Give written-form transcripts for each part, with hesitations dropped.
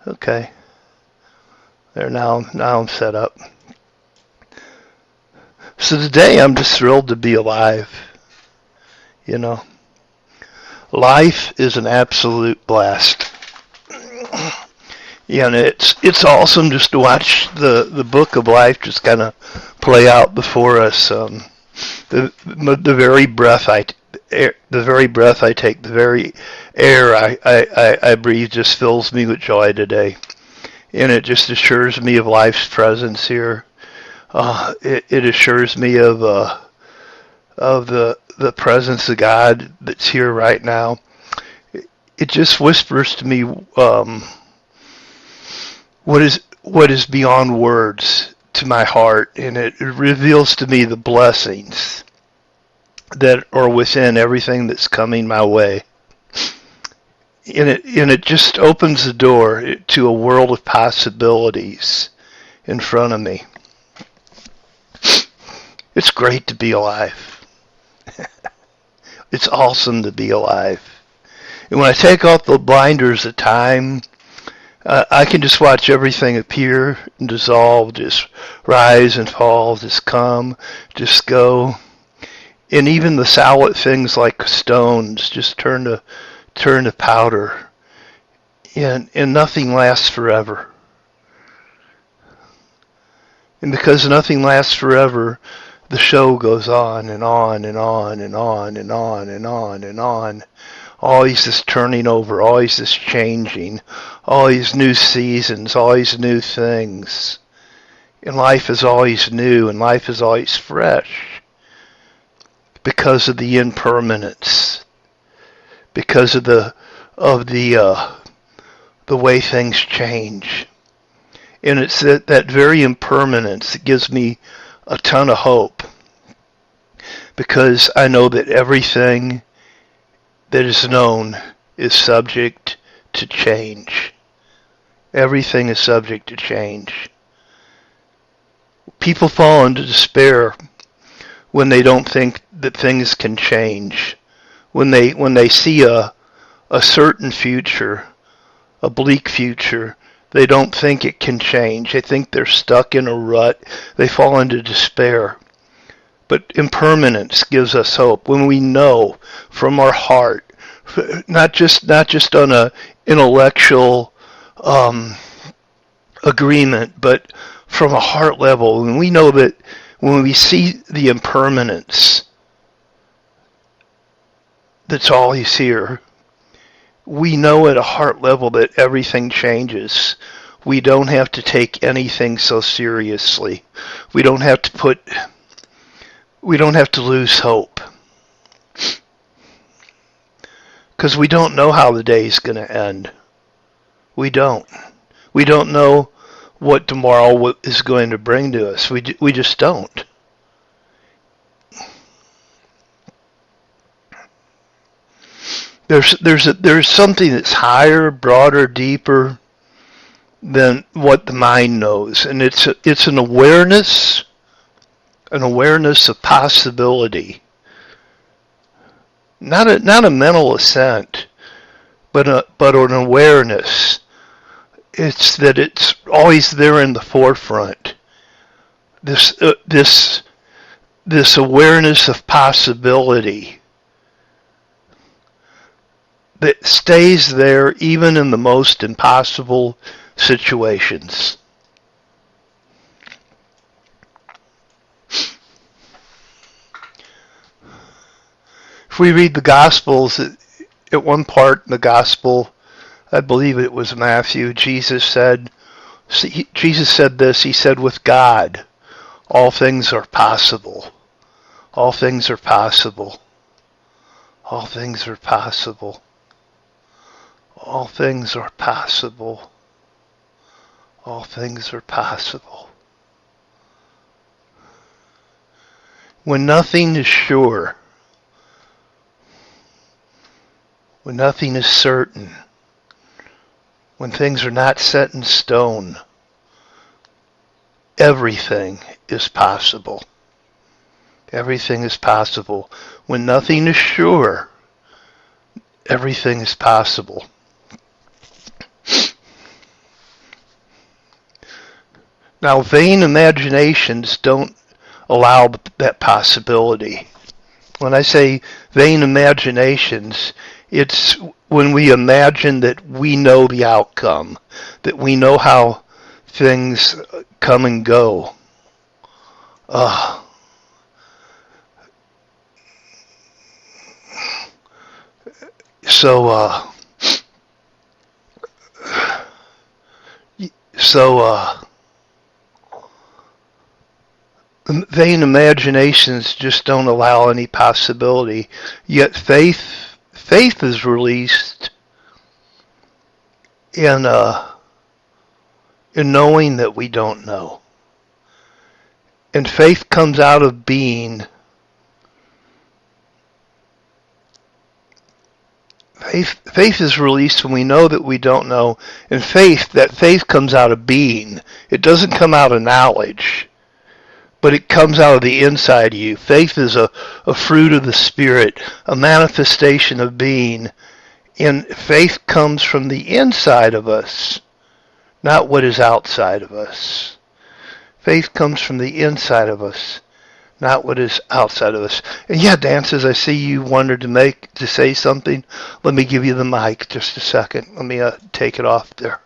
Okay. There now I'm set up. So today I'm just thrilled to be alive. You know, life is an absolute blast. Yeah, and it's awesome just to watch the book of life just kind of play out before us. The very breath the very breath I take, the very air I breathe just fills me with joy today, and it just assures me of life's presence here. It assures me of the presence of God that's here right now. It just whispers to me what is beyond words to my heart, and it reveals to me the blessings that are within everything that's coming my way. And it just opens the door to a world of possibilities in front of me. It's great to be alive. It's awesome to be alive. And when I take off the blinders of time, I can just watch everything appear and dissolve, just rise and fall, just come, just go. And even the solid things like stones just turn to powder. And nothing lasts forever. And because nothing lasts forever, the show goes on and on and on and on and on and on and on. Always this turning over, always this changing, always new seasons, always new things. And life is always new, and life is always fresh because of the impermanence, because of the way things change. And it's that very impermanence that gives me a ton of hope, because I know that everything that is known is subject to change. Everything is subject to change. People fall into despair when they don't think that things can change. When they see a certain future, a bleak future, they don't think it can change. They think they're stuck in a rut. They fall into despair. But impermanence gives us hope when we know from our heart, not just on a intellectual agreement, but from a heart level. And we know that when we see the impermanence that's always here, we know at a heart level that everything changes. We don't have to take anything so seriously. We don't have to lose hope. Because we don't know how the day is going to end. We don't. We don't know what tomorrow is going to bring to us. We just don't. There's something that's higher, broader, deeper than what the mind knows, and it's an awareness of possibility. Not a mental assent, but an awareness. It's that it's always there in the forefront. This awareness of possibility that stays there even in the most impossible situations. If we read the Gospels, at one part in the Gospel, I believe it was Matthew, Jesus said this, he said, with God, all things are possible. All things are possible. All things are possible. All things are possible. All things are possible. When nothing is sure, when nothing is certain, when things are not set in stone, everything is possible. Everything is possible. When nothing is sure, everything is possible. Now, vain imaginations don't allow that possibility. When I say vain imaginations, it's when we imagine that we know the outcome, that we know how things come and go. Uh, so, uh, so, vain imaginations just don't allow any possibility. Yet faith is released in in knowing that we don't know. And faith comes out of being. Faith is released when we know that we don't know. And that faith comes out of being. It doesn't come out of knowledge, but it comes out of the inside of you. Faith is a fruit of the Spirit, a manifestation of being. And faith comes from the inside of us, not what is outside of us. Faith comes from the inside of us, not what is outside of us. And yeah, Dances, I see you wanted to say something. Let me give you the mic just a second. Let me take it off there.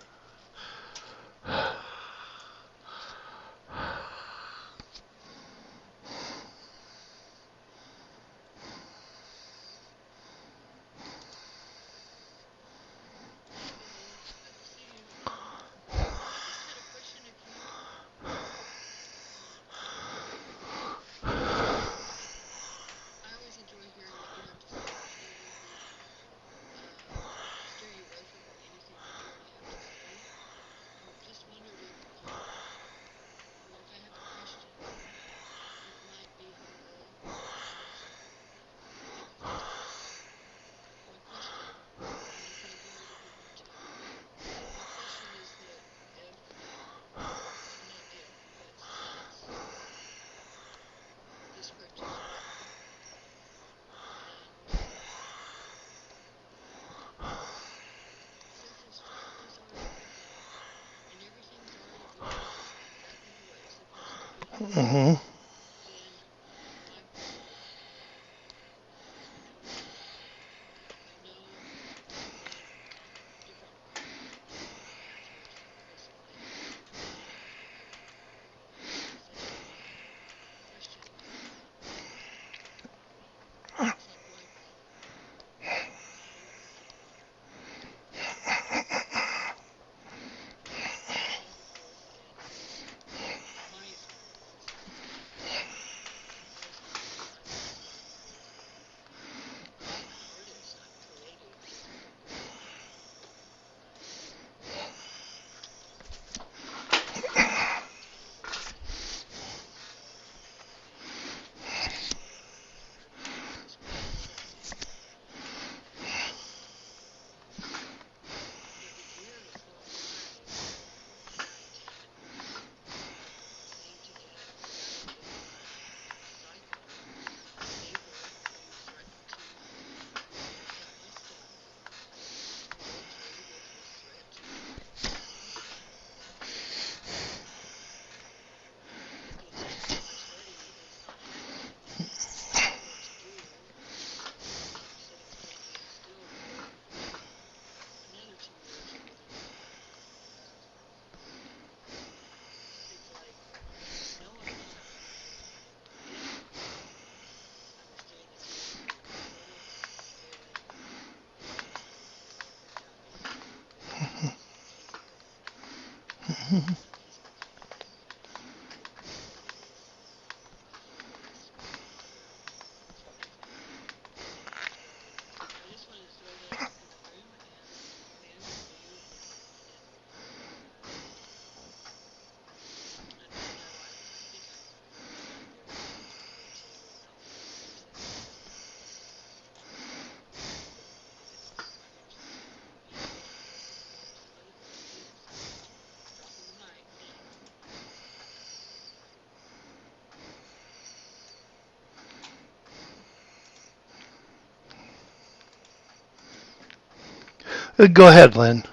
Mm-hmm. Go ahead, Lynn.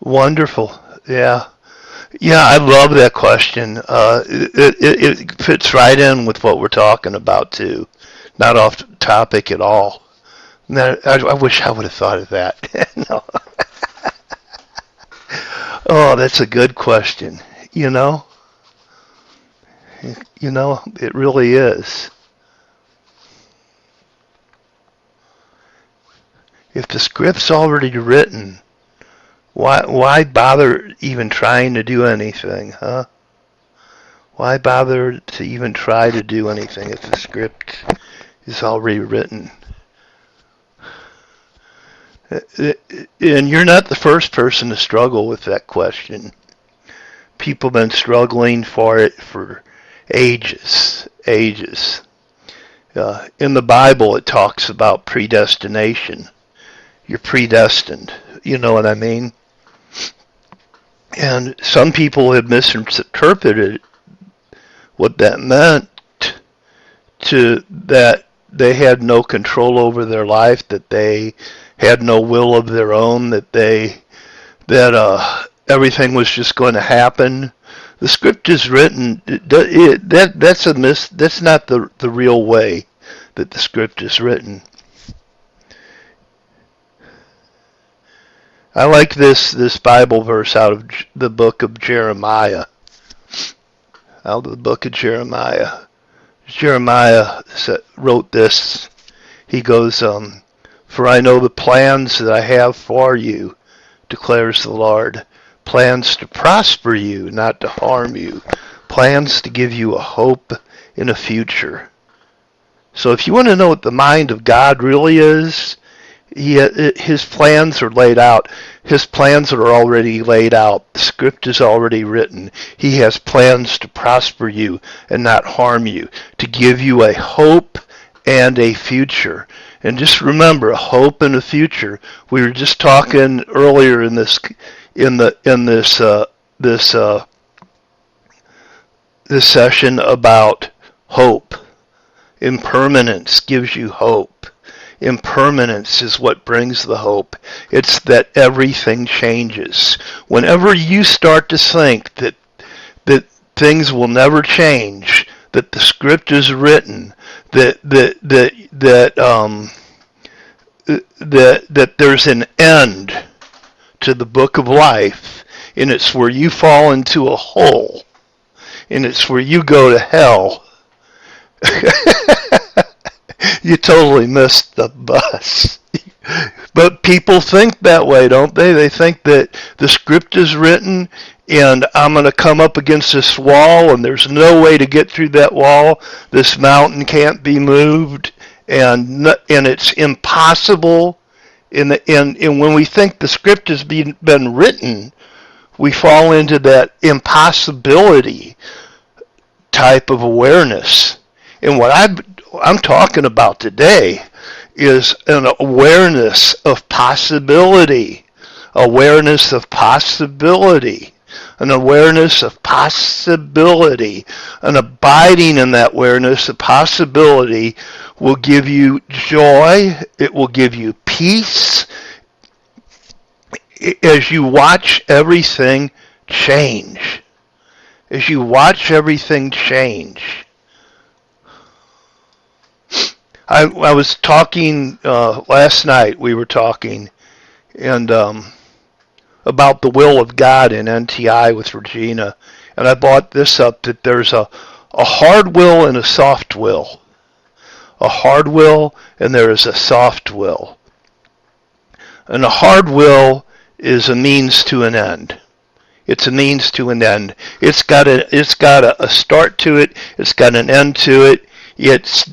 Wonderful. Yeah. Yeah, I love that question. It fits right in with what we're talking about too. Not off topic at all. No, I wish I would have thought of that. No. Oh, that's a good question. You know, it really is. If the script's already written, why bother even trying to do anything, huh? Why bother to even try to do anything if the script is already written? And you're not the first person to struggle with that question. People have been struggling for it for ages. In the Bible, it talks about predestination. You're predestined. You know what I mean? And some people have misinterpreted what that meant to that they had no control over their life, that they had no will of their own, that everything was just going to happen. The script is written. That's not the real way that the script is written. I like this Bible verse out of the book of Jeremiah. Out of the book of Jeremiah. Jeremiah wrote this. He goes, "For I know the plans that I have for you, declares the Lord. Plans to prosper you, not to harm you. Plans to give you a hope in a future." So if you want to know what the mind of God really is, his plans are laid out. His plans are already laid out. The script is already written. He has plans to prosper you and not harm you, to give you a hope and a future. And just remember, a hope and a future. We were just talking earlier in this this session about hope. Impermanence gives you hope. Impermanence is what brings the hope. It's that everything changes. Whenever you start to think that things will never change, that the script is written, that there's an end to the book of life, and it's where you fall into a hole, and it's where you go to hell. You totally missed the bus. But people think that way, don't they? They think that the script is written and I'm going to come up against this wall and there's no way to get through that wall. This mountain can't be moved and it's impossible. And when we think the script has been written, we fall into that impossibility type of awareness. And what I'm talking about today is an awareness of possibility, awareness of possibility, an awareness of possibility. An abiding in that awareness of possibility will give you joy. It will give you peace as you watch everything change. As you watch everything change. I was talking last night. We were talking and about the will of God in NTI with Regina, and I brought this up that there's a hard will and a soft will, a hard will and there is a soft will, and a hard will is a means to an end. It's a means to an end. It's got a start to it. It's got an end to it. It's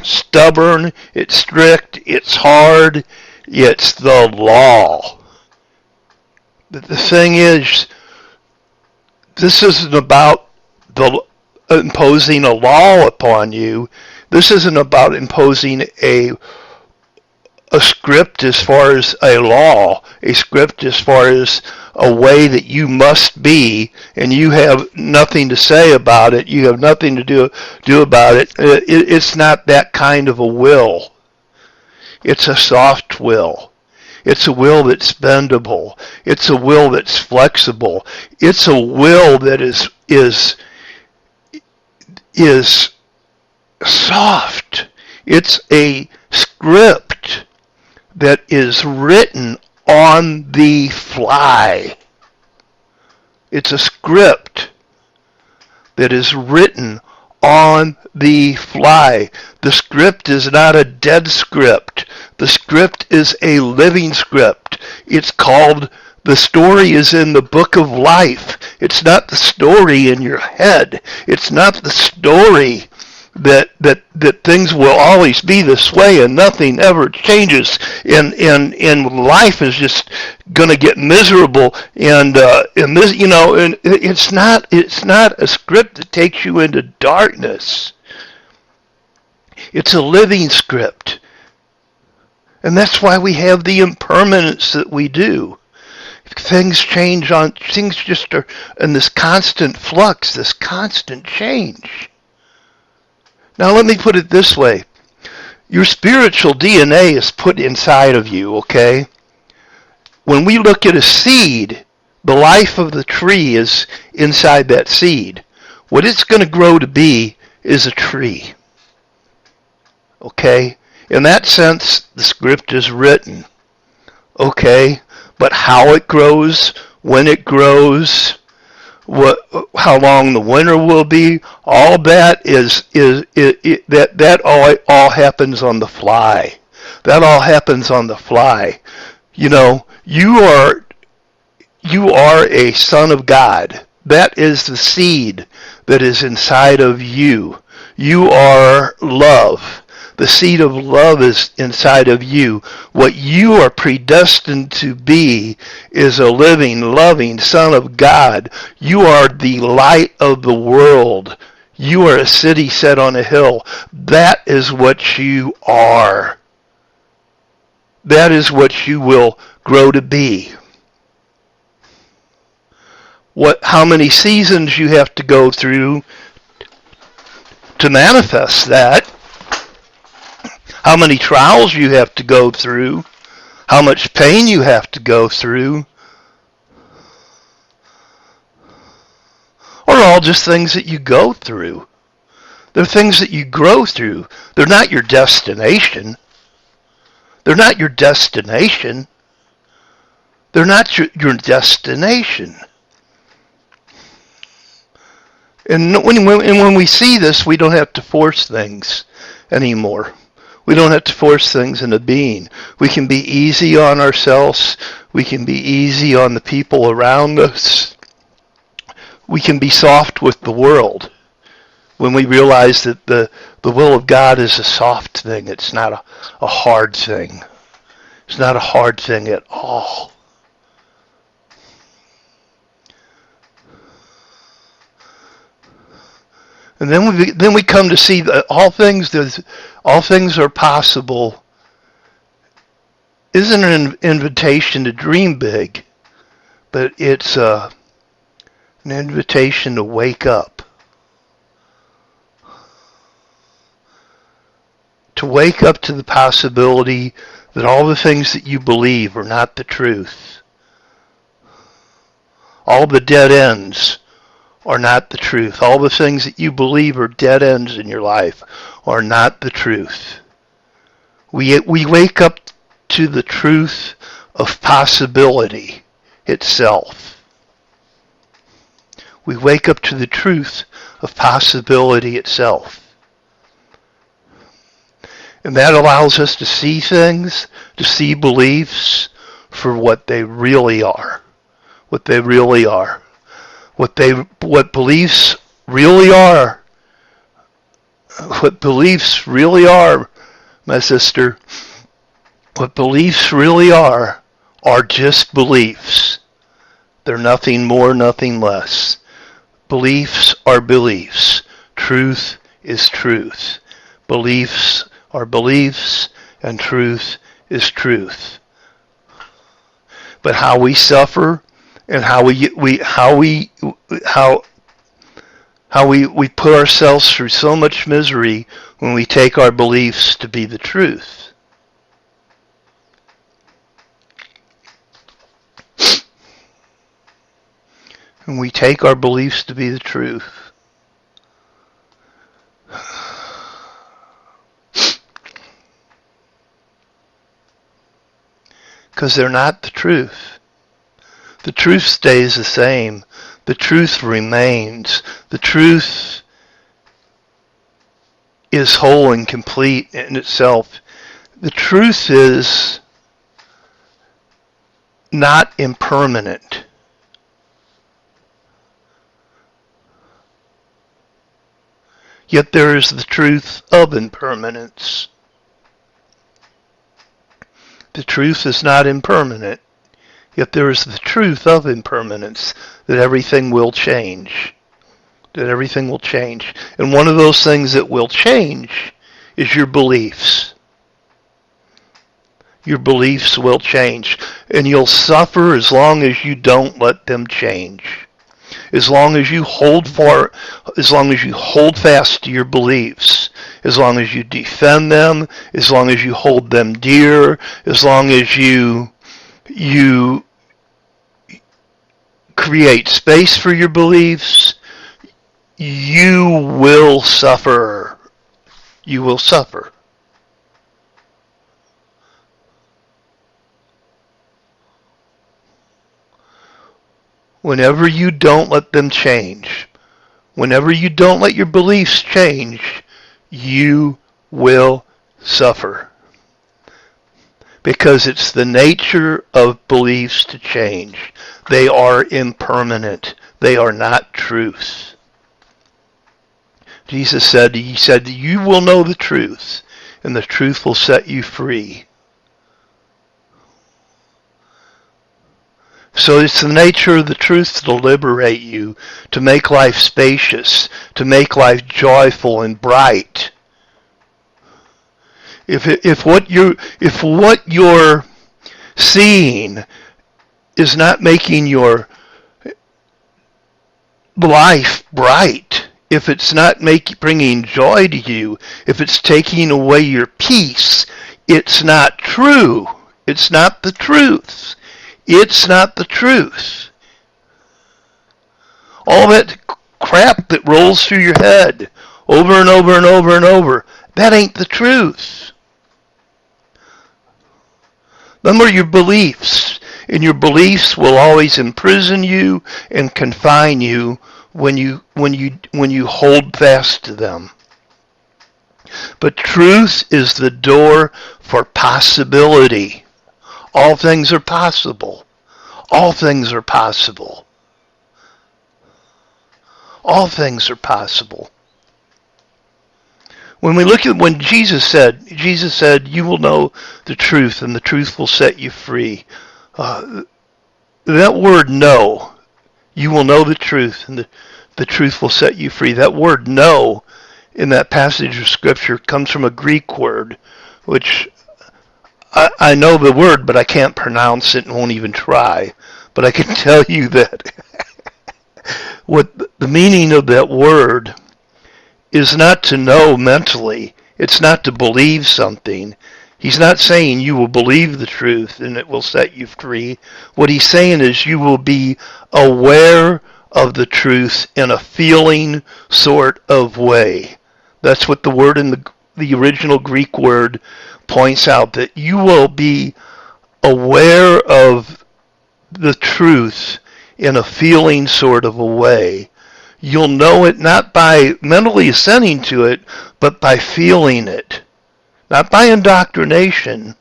stubborn, it's strict, it's hard, it's the law. But the thing is, this isn't about imposing a law upon you. This isn't about imposing a script as far as a law, a script as far as a way that you must be, and you have nothing to say about it. You have nothing to do about it. It's not that kind of a will. It's a soft will. It's a will that's bendable. It's a will that's flexible. It's a will that is soft. It's a script that is written on the fly. It's a script that is written on the fly. The script is not a dead script. The script is a living script. It's called, the story is in the book of life. It's not the story in your head. It's not the story that things will always be this way and nothing ever changes, and life is just going to get miserable, and this, and it's not a script that takes you into darkness. It's a living script, and that's why we have the impermanence that we do. Things change things just are in this constant flux, this constant change. Now let me put it this way. Your spiritual DNA is put inside of you, okay? When we look at a seed, the life of the tree is inside that seed. What it's going to grow to be is a tree. Okay? In that sense, the script is written. Okay? But how it grows, when it grows, how long the winter will be, all that that all happens on the fly. That all happens on the fly. You are a son of God. That is the seed that is inside of you. You are love. The seed of love is inside of you. What you are predestined to be is a living, loving Son of God. You are the light of the world. You are a city set on a hill. That is what you are. That is what you will grow to be. How many seasons you have to go through to manifest that, how many trials you have to go through, how much pain you have to go through, are all just things that you go through. They're things that you grow through. They're not your destination. They're not your destination. They're not your destination. And when we see this, we don't have to force things anymore. We don't have to force things into being. We can be easy on ourselves. We can be easy on the people around us. We can be soft with the world when we realize that the will of God is a soft thing. It's not a hard thing. It's not a hard thing at all. And then we come to see that all things are possible. Isn't an invitation to dream big, but it's an invitation to wake up. To wake up to the possibility that all the things that you believe are not the truth. All the dead ends are not the truth. All the things that you believe are dead ends in your life are not the truth. We wake up to the truth of possibility itself. We wake up to the truth of possibility itself. And that allows us to see things, to see beliefs for what they really are. What they really are. What beliefs really are. What beliefs really are, my sister. What beliefs really are just beliefs. They're nothing more, nothing less. Beliefs are beliefs. Truth is truth. Beliefs are beliefs, and truth is truth. But how we suffer and how we put ourselves through so much misery when we take our beliefs to be the truth. And we take our beliefs to be the truth. Because they're not the truth. The truth stays the same. The truth remains. The truth is whole and complete in itself. The truth is not impermanent. Yet there is the truth of impermanence. The truth is not impermanent, yet there is the truth of impermanence, that everything will change. That everything will change. And one of those things that will change is your beliefs. Your beliefs will change. And you'll suffer as long as you don't let them change. As long as you hold fast to your beliefs, as long as you defend them, as long as you hold them dear, as long as you create space for your beliefs, you will suffer. You will suffer. Whenever you don't let them change, whenever you don't let your beliefs change, you will suffer. Because it's the nature of beliefs to change. They are impermanent. They are not truth. Jesus said, you will know the truth, and the truth will set you free. So it's the nature of the truth to liberate you, to make life spacious, to make life joyful and bright. If what you're seeing is not making your life bright, if it's not bringing joy to you, if it's taking away your peace, it's not true. It's not the truth. It's not the truth. All that crap that rolls through your head over and over and over and over, that ain't the truth. Them are your beliefs, and your beliefs will always imprison you and confine you when you hold fast to them. But truth is the door for possibility. All things are possible. All things are possible. All things are possible. When we look at when Jesus said, you will know the truth and the truth will set you free. That word know, you will know the truth and the truth will set you free. That word know in that passage of Scripture comes from a Greek word, which I know the word, but I can't pronounce it and won't even try. But I can tell you that what the meaning of that word is not to know mentally. It's not to believe something. He's not saying you will believe the truth and it will set you free. What he's saying is you will be aware of the truth in a feeling sort of way. That's what the word in the original Greek word points out, that you will be aware of the truth in a feeling sort of a way. You'll know it not by mentally assenting to it, but by feeling it. Not by indoctrination.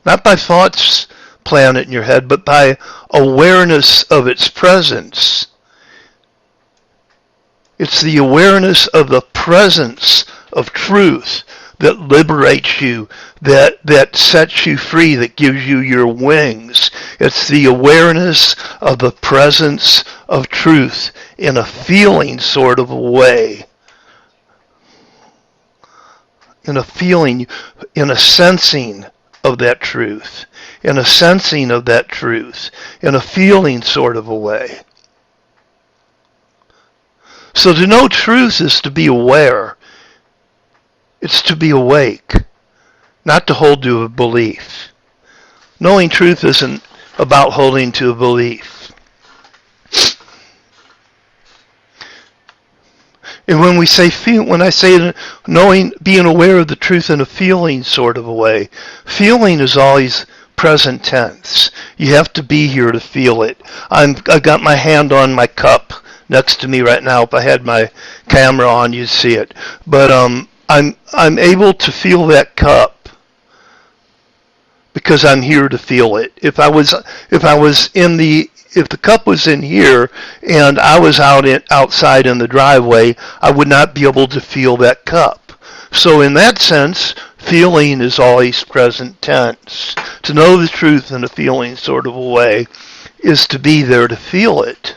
Not by thoughts planted in your head, but by awareness of its presence. It's the awareness of the presence of truth that liberates you, that sets you free, that gives you your wings. It's the awareness of the presence of truth in a feeling sort of a way. In a feeling, in a sensing of that truth. In a sensing of that truth. In a feeling sort of a way. So to know truth is to be aware. It's to be awake, not to hold to a belief. Knowing truth isn't about holding to a belief. And when I say knowing, being aware of the truth in a feeling sort of a way, feeling is always present tense. You have to be here to feel it. I've got my hand on my cup next to me right now. If I had my camera on, you'd see it. But I'm able to feel that cup because I'm here to feel it. If the cup was in here and I was outside in the driveway, I would not be able to feel that cup. So in that sense, feeling is always present tense. To know the truth in a feeling sort of a way is to be there to feel it.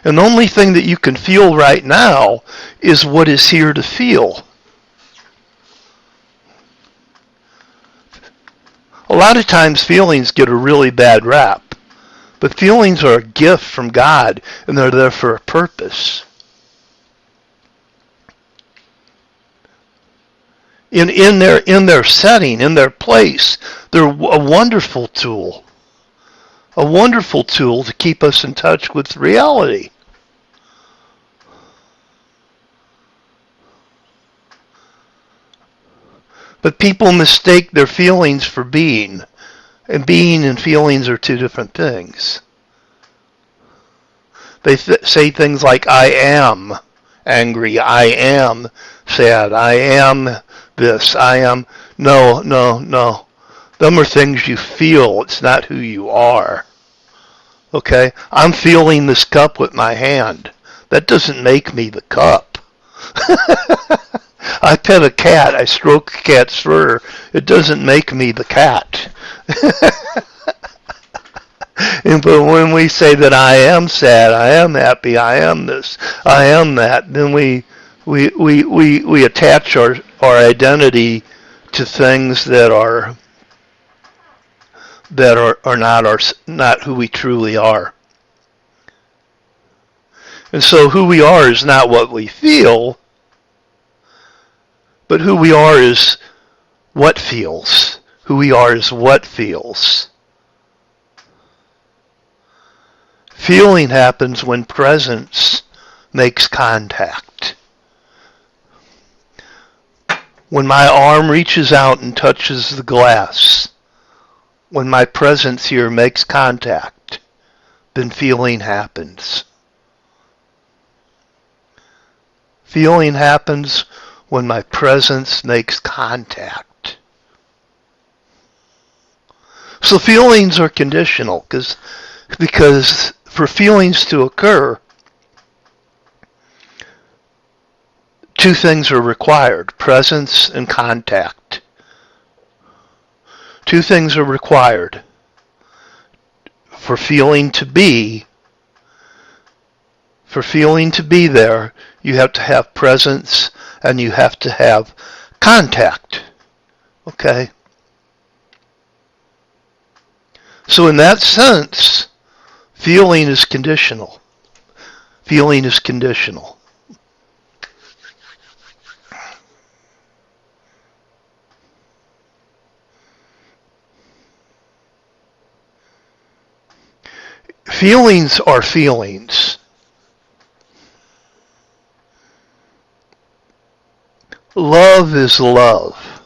And the only thing that you can feel right now is what is here to feel. A lot of times feelings get a really bad rap. But feelings are a gift from God, and they're there for a purpose. In their setting, in their place, they're a wonderful tool. A wonderful tool to keep us in touch with reality. But people mistake their feelings for being. And being and feelings are two different things. They say things like, I am angry, I am sad, I am this, I am... No. Them are things you feel. It's not who you are. Okay? I'm feeling this cup with my hand. That doesn't make me the cup. I pet a cat. I stroke a cat's fur. It doesn't make me the cat. But when we say that I am sad, I am happy, I am this, I am that, then we attach our identity to things that that are not who we truly are. And so who we are is not what we feel, but who we are is what feels. Who we are is what feels. Feeling happens when presence makes contact. When my arm reaches out and touches the glass, when my presence here makes contact, then feeling happens. Feeling happens when my presence makes contact. So feelings are conditional because for feelings to occur, two things are required: presence and contact. Two things are required for feeling to be. For feeling to be there, you have to have presence and you have to have contact. Okay? So in that sense, feeling is conditional. Feeling is conditional. Feelings are feelings. Love is love.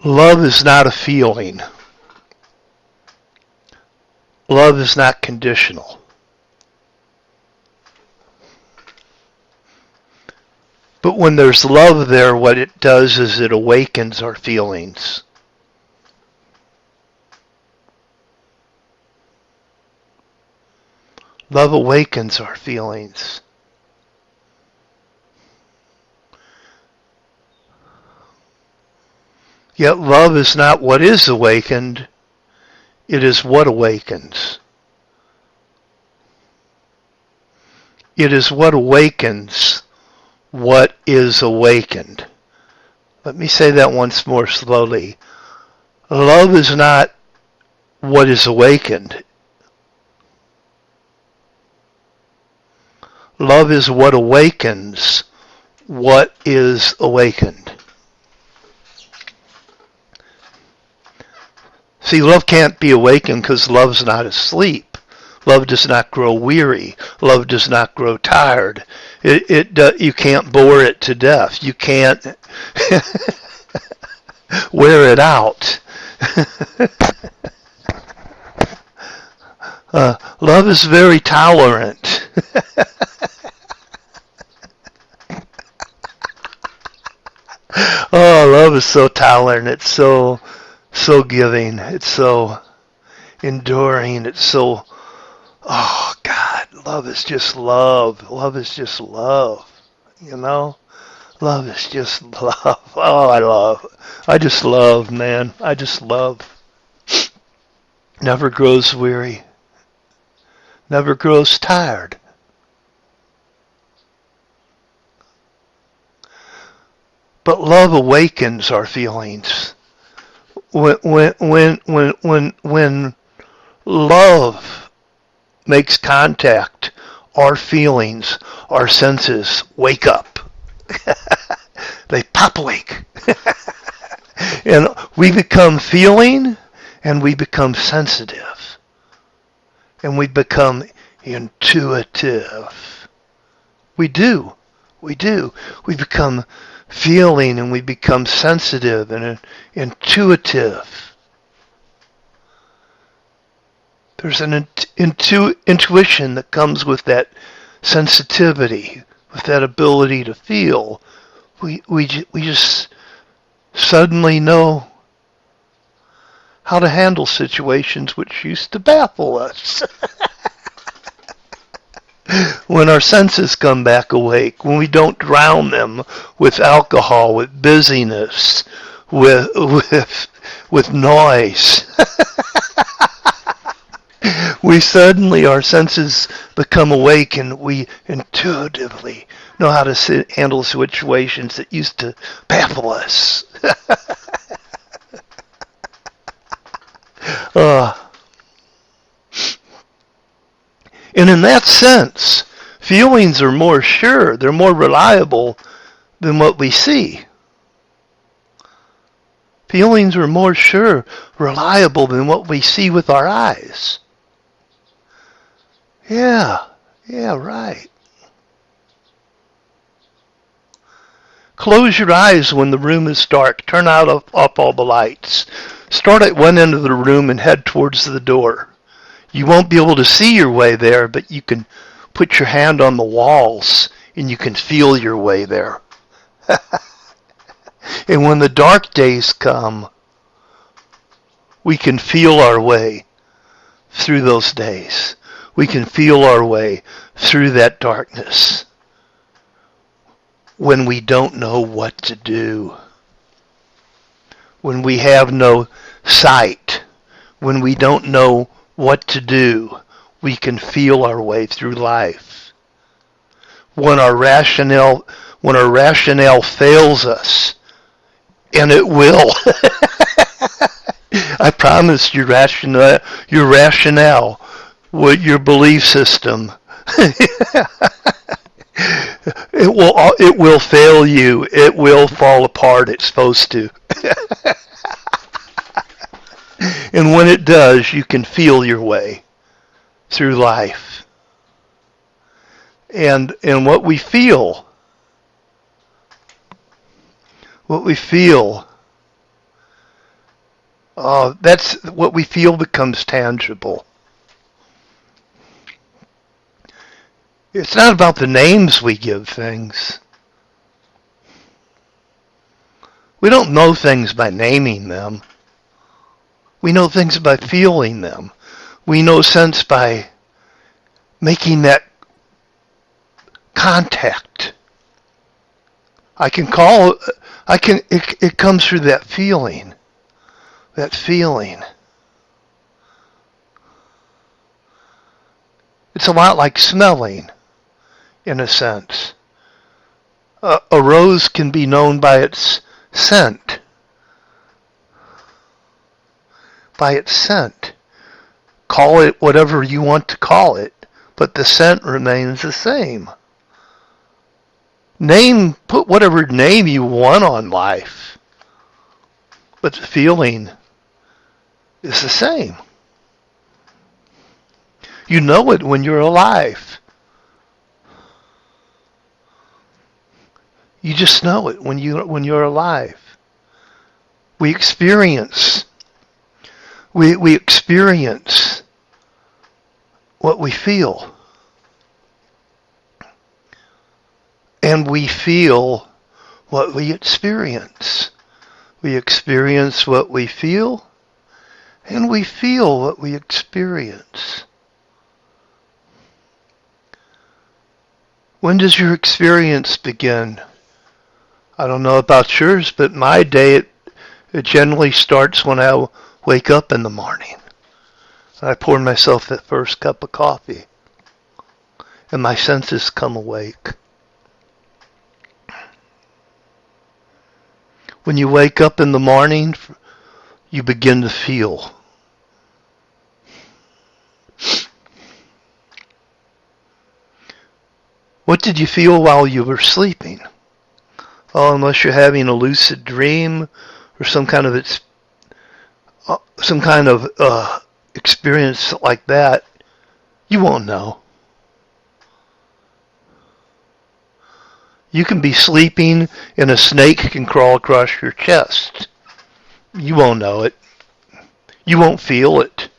Love is not a feeling. Love is not conditional. But when there's love there, what it does is it awakens our feelings. Love awakens our feelings. Yet love is not what is awakened, it is what awakens. It is what awakens what is awakened. Let me say that once more slowly. Love is not what is awakened. Love is what awakens what is awakened. See, love can't be awakened because love's not asleep. Love does not grow weary. Love does not grow tired. You can't bore it to death. You can't wear it out. Love is very tolerant. Oh, love is so tolerant. It's so giving. It's so enduring. It's so, oh God, love is just love. Love is just love. You know? Love is just love. Oh, I just love, man. I just love. Never grows weary. Never grows tired. But love awakens our feelings. When love makes contact, our feelings, our senses wake up. They pop awake. And we become feeling, and we become sensitive. And we become intuitive. We do. We become feeling, and we become sensitive and intuitive. There's an intuition that comes with that sensitivity, with that ability to feel. We just suddenly know how to handle situations which used to baffle us. When our senses come back awake, when we don't drown them with alcohol, with busyness, with noise. We suddenly, our senses become awake and we intuitively know how to handle situations that used to baffle us. uh, and in that sense, feelings are more sure, they're more reliable than what we see. Feelings are more sure, reliable than what we see with our eyes. Yeah, right. Close your eyes when the room is dark. Turn off all the lights. Start at one end of the room and head towards the door. You won't be able to see your way there, but you can put your hand on the walls and you can feel your way there. And when the dark days come, we can feel our way through those days. We can feel our way through that darkness when we don't know what to do, when we have no sight, when we don't know what to do. We can feel our way through life. When our rationale fails us, and it will. I promise your rationale, what your belief system, it will fail you. It will fall apart. It's supposed to. And when it does, you can feel your way through life. And what we feel, that's what we feel becomes tangible. It's not about the names we give things. We don't know things by naming them. We know things by feeling them. We know sense by making that contact. It comes through that feeling. That feeling. It's a lot like smelling, in a sense. A rose can be known by its scent. By its scent. Call it whatever you want to call it, but the scent remains the same. Put whatever name you want on life, but the feeling is the same. You know it when you're alive. You just know it when you're alive. We experience what we feel. And we feel what we experience. We experience what we feel, and we feel what we experience. When does your experience begin? I don't know about yours, but my day, it generally starts when I wake up in the morning. I pour myself that first cup of coffee, and my senses come awake. When you wake up in the morning, you begin to feel. What did you feel while you were sleeping? Oh, unless you're having a lucid dream or some kind of experience like that, you won't know. You can be sleeping and a snake can crawl across your chest. You won't know it. You won't feel it.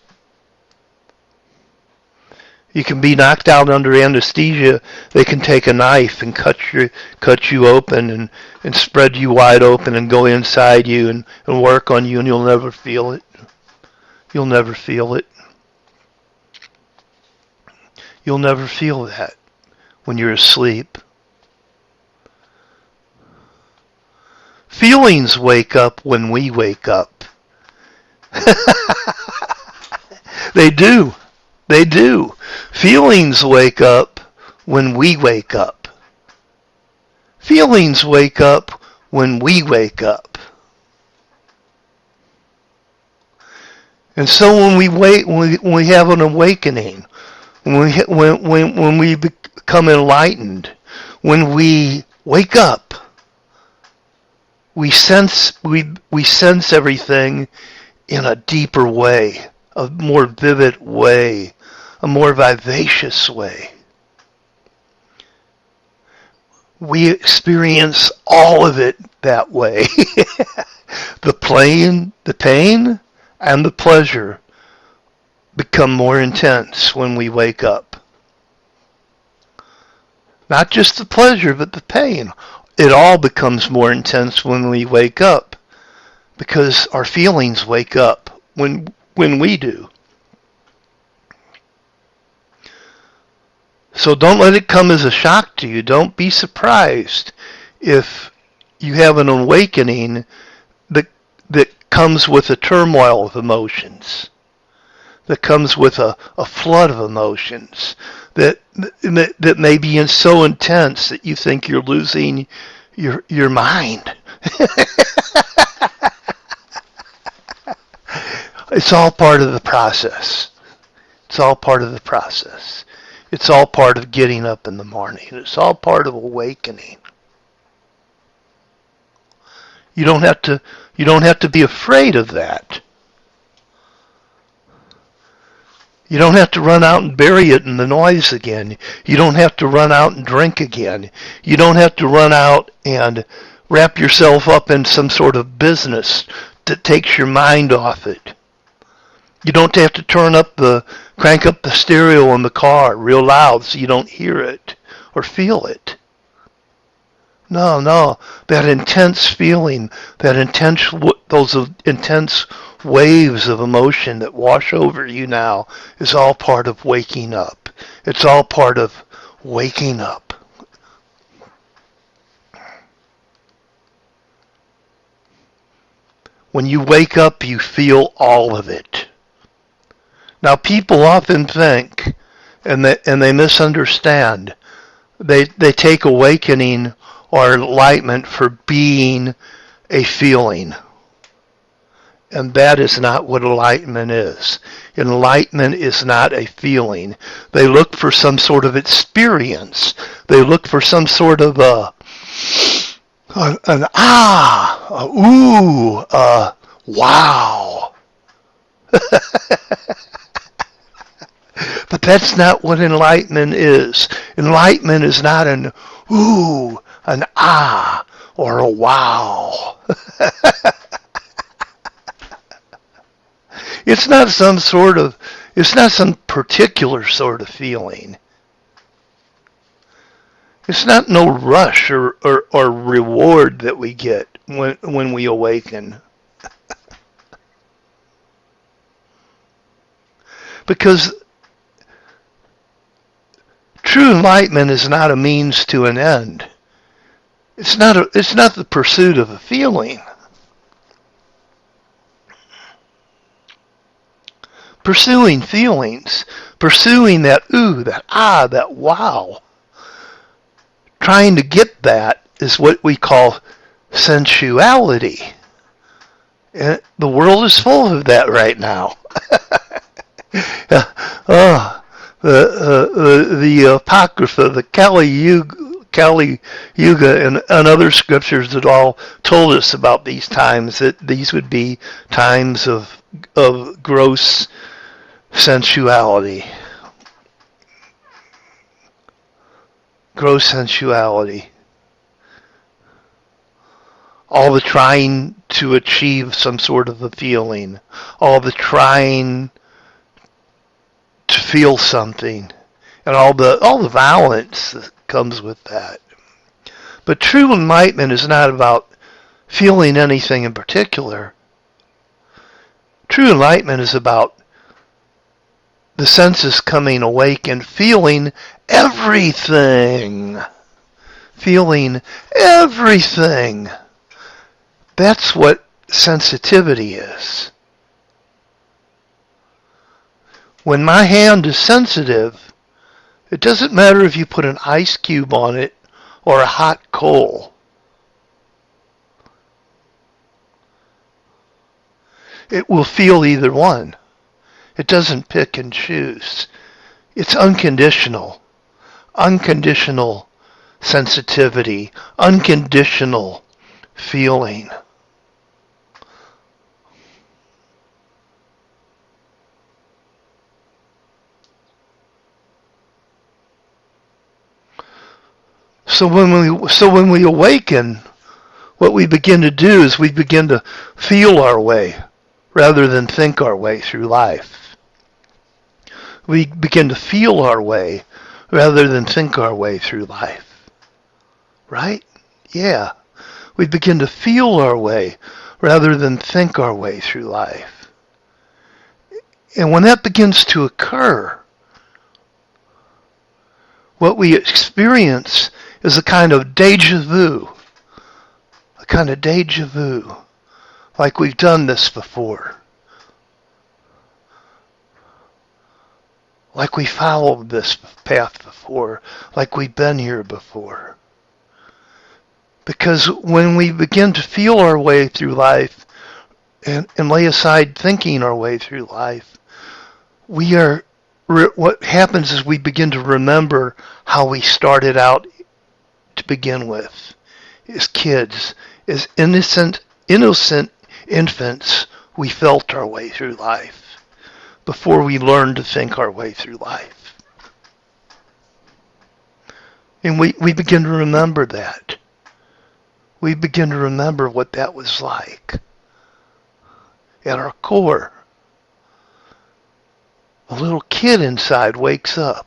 You can be knocked out under anesthesia. They can take a knife and cut you open and spread you wide open and go inside you and work on you, and you'll never feel it. You'll never feel it. You'll never feel that when you're asleep. Feelings wake up when we wake up. They do. They do. Feelings wake up when we wake up. Feelings wake up when we wake up. And so when we have an awakening, when we become enlightened, when we wake up, we sense everything in a deeper way, a more vivid way, a more vivacious way. We experience all of it that way. The pain, and the pleasure become more intense when we wake up. Not just the pleasure, but the pain. It all becomes more intense when we wake up because our feelings wake up when we do. So don't let it come as a shock to you. Don't be surprised if you have an awakening that comes with a turmoil of emotions, that comes with a flood of emotions, that may be so intense that you think you're losing your mind. It's all part of the process. It's all part of the process. It's all part of getting up in the morning. It's all part of awakening. You don't have to be afraid of that. You don't have to run out and bury it in the noise again. You don't have to run out and drink again. You don't have to run out and wrap yourself up in some sort of business that takes your mind off it. You don't have to crank up the stereo in the car real loud so you don't hear it or feel it. No, that intense feeling, those intense waves of emotion that wash over you now is all part of waking up. It's all part of waking up. When you wake up, you feel all of it. Now, people often think, and they misunderstand, they take awakening or enlightenment for being a feeling. And that is not what enlightenment is. Enlightenment is not a feeling. They look for some sort of experience. They look for some sort of an ooh, wow. But that's not what enlightenment is. Enlightenment is not an ooh, an ah, or a wow. It's not some particular sort of feeling. It's not no rush or reward that we get when we awaken. Because true enlightenment is not a means to an end. It's not the pursuit of a feeling. Pursuing feelings, pursuing that ooh, that ah, that wow. Trying to get that is what we call sensuality. And the world is full of that right now. The Apocrypha, the Kali Yuga, and other scriptures that all told us about these times, that these would be times of gross sensuality. Gross sensuality. All the trying to achieve some sort of a feeling. All the trying to feel something. And all the violence that comes with that. But true enlightenment is not about feeling anything in particular. True enlightenment is about the senses coming awake and feeling everything. Feeling everything. That's what sensitivity is. When my hand is sensitive, it doesn't matter if you put an ice cube on it or a hot coal. It will feel either one. It doesn't pick and choose. It's unconditional. Unconditional sensitivity. Unconditional feeling. So when we awaken, what we begin to do is we begin to feel our way rather than think our way through life. We begin to feel our way rather than think our way through life. Right? Yeah. We begin to feel our way rather than think our way through life. And when that begins to occur, what we experience is a kind of deja vu. A kind of deja vu. Like we've done this before. Like we followed this path before. Like we've been here before. Because when we begin to feel our way through life and lay aside thinking our way through life, what happens is we begin to remember how we started out to begin with. As kids, as innocent infants, we felt our way through life before we learned to think our way through life. And we begin to remember that. We begin to remember what that was like. At our core, a little kid inside wakes up.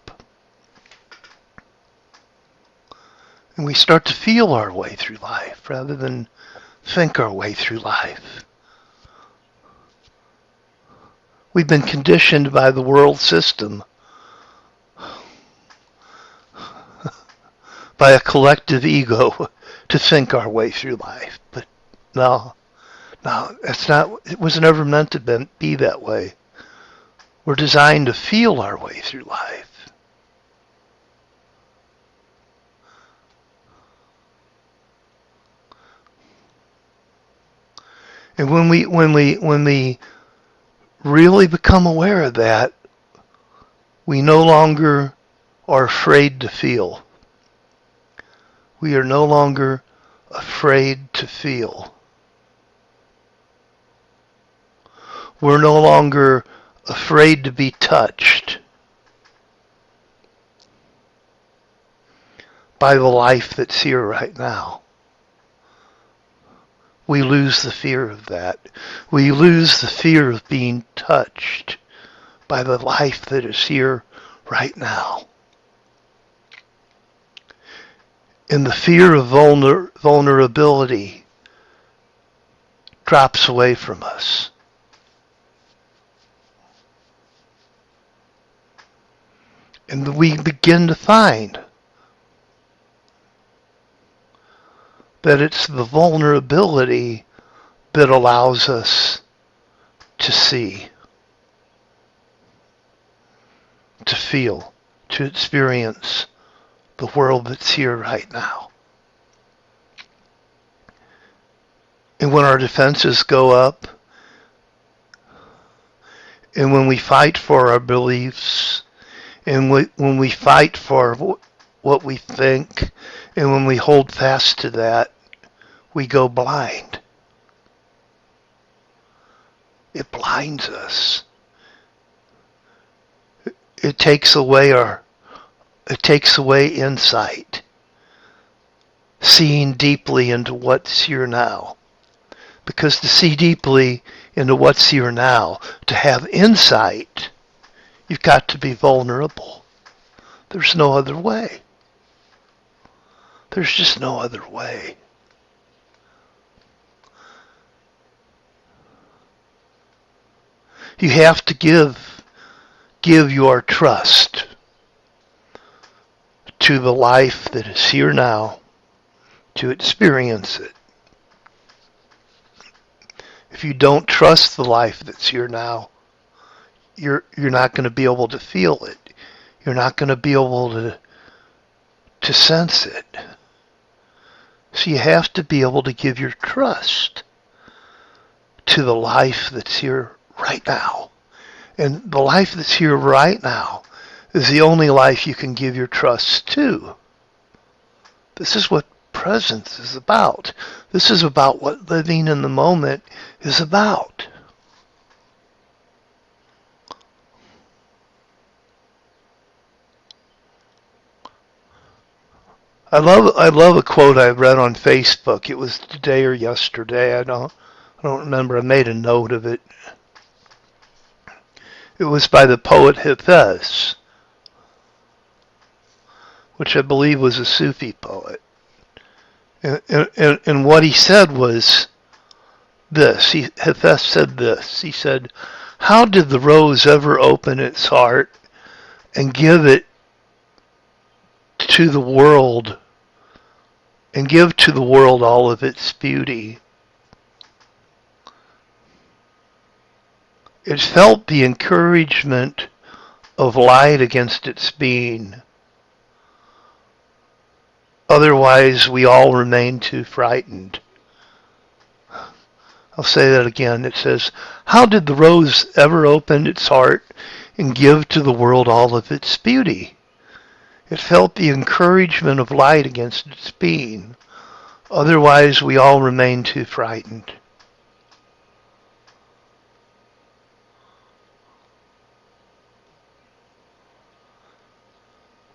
And we start to feel our way through life rather than think our way through life. We've been conditioned by the world system, by a collective ego, to think our way through life. But no, that's not, it was never meant to be that way. We're designed to feel our way through life. And when we really become aware of that, we no longer are afraid to feel. We are no longer afraid to feel. We're no longer afraid to be touched by the life that's here right now. We lose the fear of that. We lose the fear of being touched by the life that is here right now. And the fear of vulnerability drops away from us. And we begin to find that it's the vulnerability that allows us to see, to feel, to experience the world that's here right now. And when our defenses go up, and when we fight for our beliefs, and when we fight for what we think, and when we hold fast to that, we go blind. It blinds us. It takes away insight, seeing deeply into what's here now. Because to see deeply into what's here now, to have insight, you've got to be vulnerable. There's no other way. There's just no other way. You have to give your trust to the life that is here now, to experience it. If you don't trust the life that's here now, you're not going to be able to feel it. You're not going to be able to sense it. So you have to be able to give your trust to the life that's here right now. And the life that's here right now is the only life you can give your trust to. This is what presence is about. This is about what living in the moment is about. I love a quote I read on Facebook. It was today or yesterday. I don't remember. I made a note of it. It was by the poet Hafez, which I believe was a Sufi poet. And what he said was this. Hafez said this. He said, "How did the rose ever open its heart and give it to the world and give to the world all of its beauty? It felt the encouragement of light against its being. Otherwise, we all remain too frightened." I'll say that again. It says, "How did the rose ever open its heart and give to the world all of its beauty? It felt the encouragement of light against its being. Otherwise, we all remain too frightened."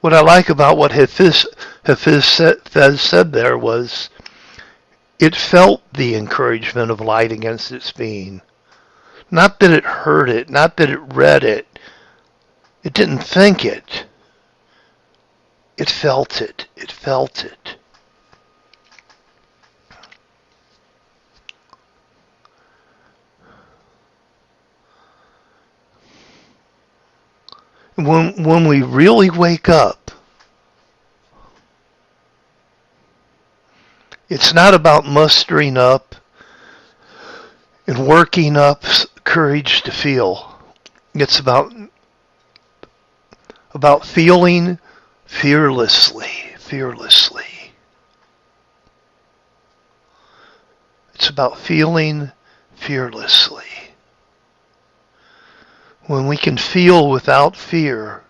What I like about what Hafez said there was, it felt the encouragement of light against its being. Not that it heard it, not that it read it. It didn't think it. It felt it. It felt it. When we really wake up, it's not about mustering up and working up courage to feel. It's about feeling fearlessly. It's about feeling fearlessly. When we can feel without fear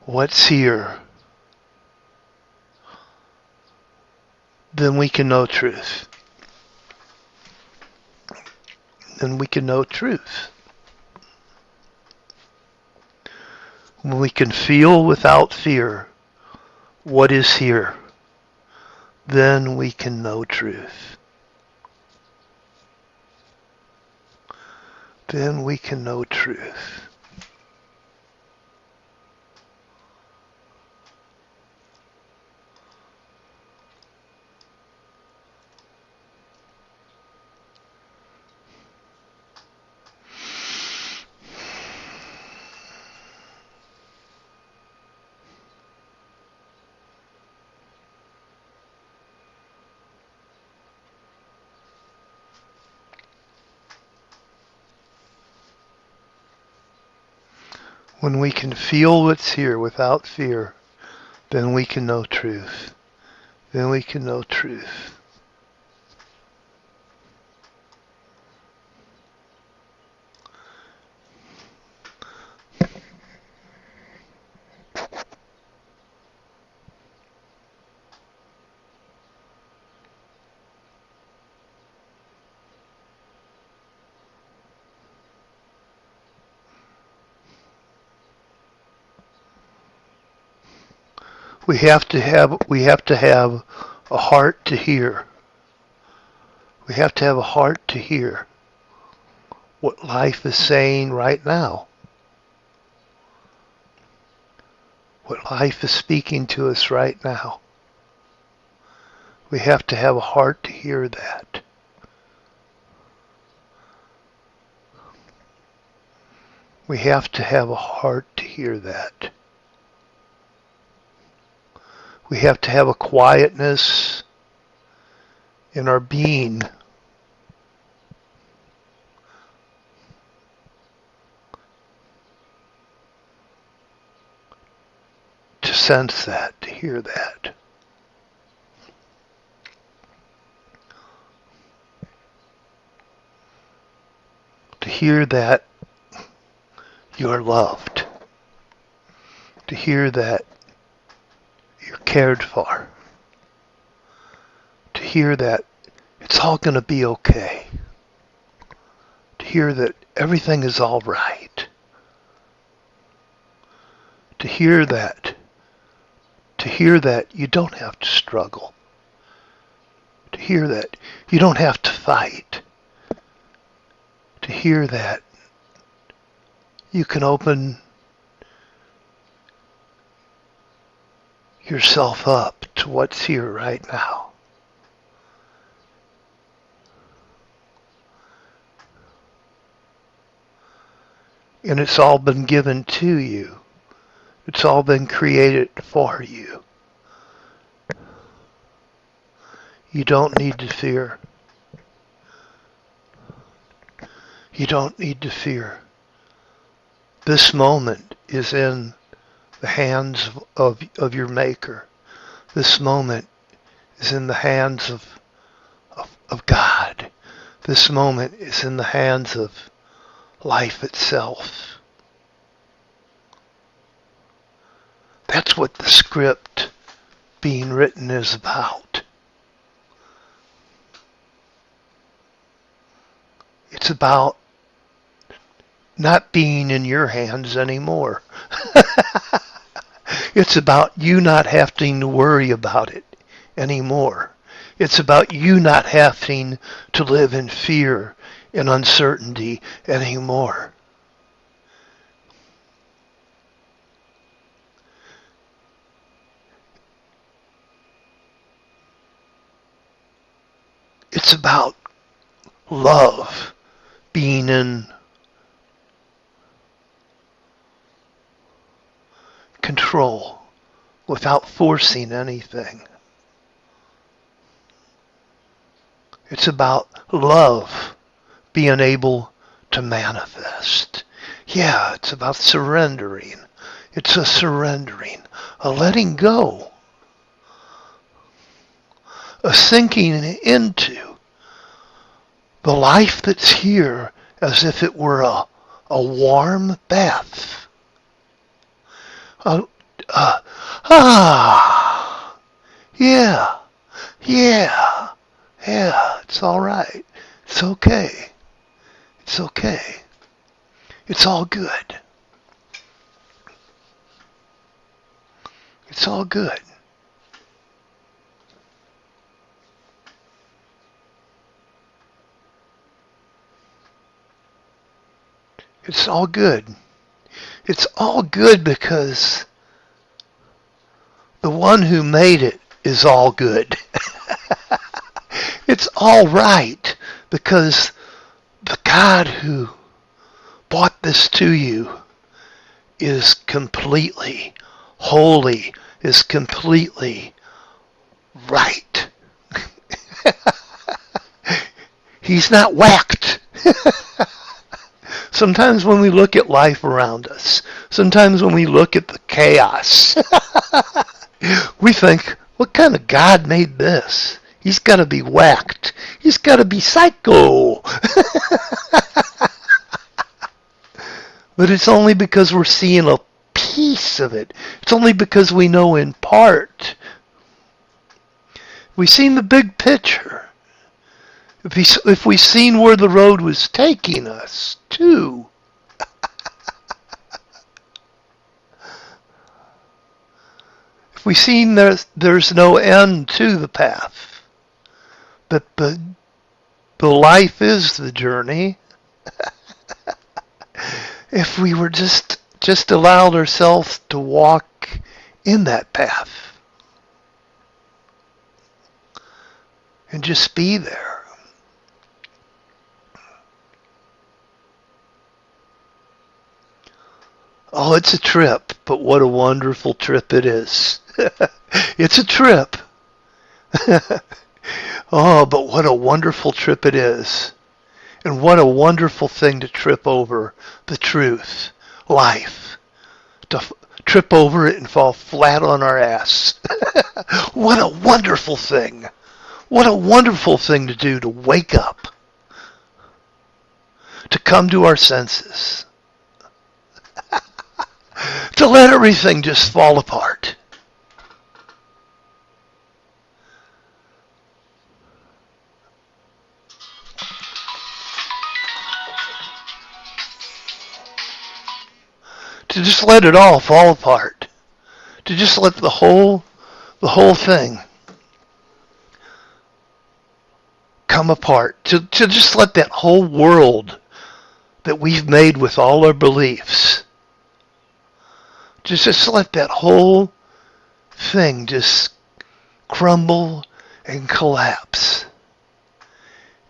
what's here, then we can know truth. Then we can know truth. When we can feel without fear what is here, then we can know truth. Then we can know truth. When we can feel what's here without fear, then we can know truth. Then we can know truth. We have to have a heart to hear. We have to have a heart to hear what life is saying right now. What life is speaking to us right now. We have to have a heart to hear that. We have to have a heart to hear that. We have to have a quietness in our being sense that, to hear that. To hear that you're loved. To hear that you're cared for. To hear that it's all going to be okay. To hear that everything is all right. To hear that you don't have to struggle. To hear that you don't have to fight. To hear that you can open yourself up to what's here right now. And it's all been given to you. It's all been created for you. You don't need to fear. You don't need to fear. This moment is in the hands of your Maker. This moment is in the hands of God. This moment is in the hands of life itself. That's what the script being written is about. It's about not being in your hands anymore. It's about you not having to worry about it anymore. It's about you not having to live in fear and uncertainty anymore. It's about love being in control without forcing anything. It's about love being able to manifest. Yeah, it's about surrendering. It's a surrendering, a letting go, a sinking into the life that's here as if it were a warm bath. Yeah, it's all right. It's okay. It's okay. It's all good. It's all good. It's all good. It's all good because the one who made it is all good. It's all right because the God who brought this to you is completely holy, is completely right. He's not whacked. Sometimes when we look at life around us, sometimes when we look at the chaos, we think, what kind of God made this? He's got to be whacked. He's got to be psycho. But it's only because we're seeing a piece of it. It's only because we know in part. We've seen the big picture. If we've seen where the road was taking us to, if we've seen there's no end to the path, but the life is the journey, if we were just allowed ourselves to walk in that path and just be there. Oh, it's a trip, but what a wonderful trip it is. It's a trip. Oh, but what a wonderful trip it is. And what a wonderful thing to trip over the truth, life, trip over it and fall flat on our ass. What a wonderful thing. What a wonderful thing to do, to wake up, to come to our senses, to let everything just fall apart. To just let it all fall apart. To just let the whole thing come apart. To just let that whole world that we've made with all our beliefs, just let that whole thing just crumble and collapse.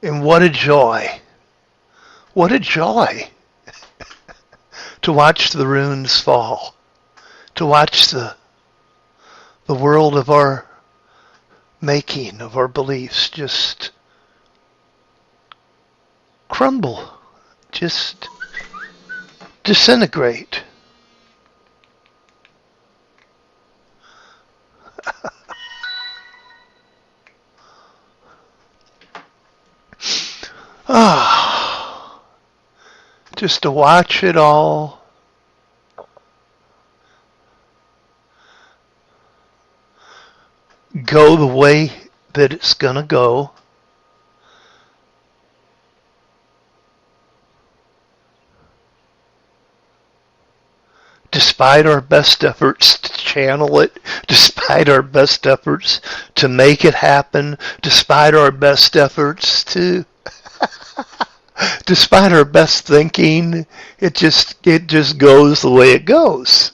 And what a joy. What a joy to watch the runes fall. To watch the world of our making, of our beliefs, just crumble, just disintegrate. Just to watch it all go the way that it's going to go. Despite our best efforts to channel it, despite our best efforts to make it happen, despite our best efforts to despite our best thinking, it just goes the way it goes.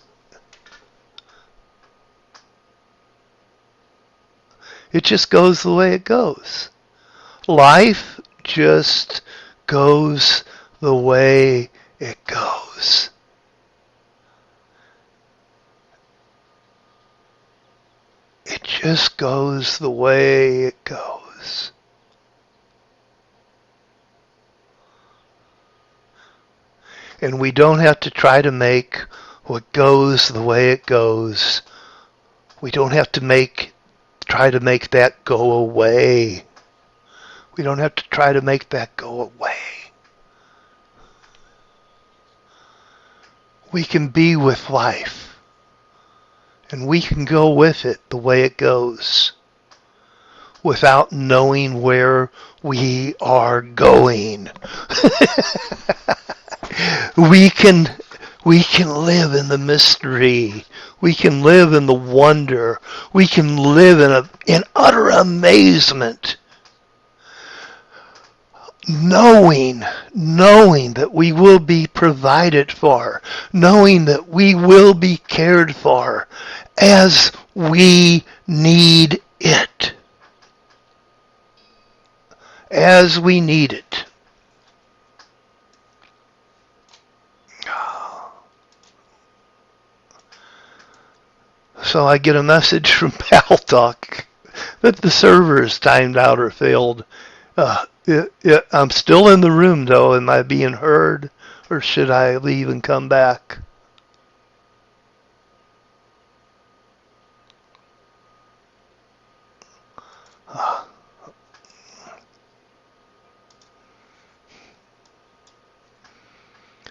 It just goes the way it goes. Life just goes the way it goes. It just goes the way it goes. And we don't have to try to make what goes the way it goes. We don't have to try to make that go away. We don't have to try to make that go away. We can be with life. And we can go with it the way it goes without knowing where we are going. We can live in the mystery. We can live in the wonder. We can live in utter amazement, knowing that we will be provided for, knowing that we will be cared for as we need it. As we need it. So I get a message from Paltalk that the server is timed out or failed. I'm still in the room though. Am I being heard, or should I leave and come back?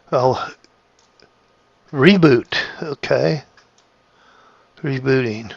Well, reboot. Okay. Rebooting.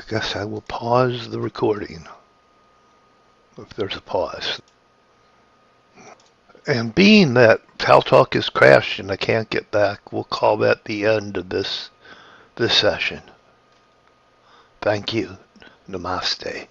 guess I will pause the recording, if there's a pause. And being that Paltalk has crashed and I can't get back, we'll call that the end of this session. Thank you. Namaste.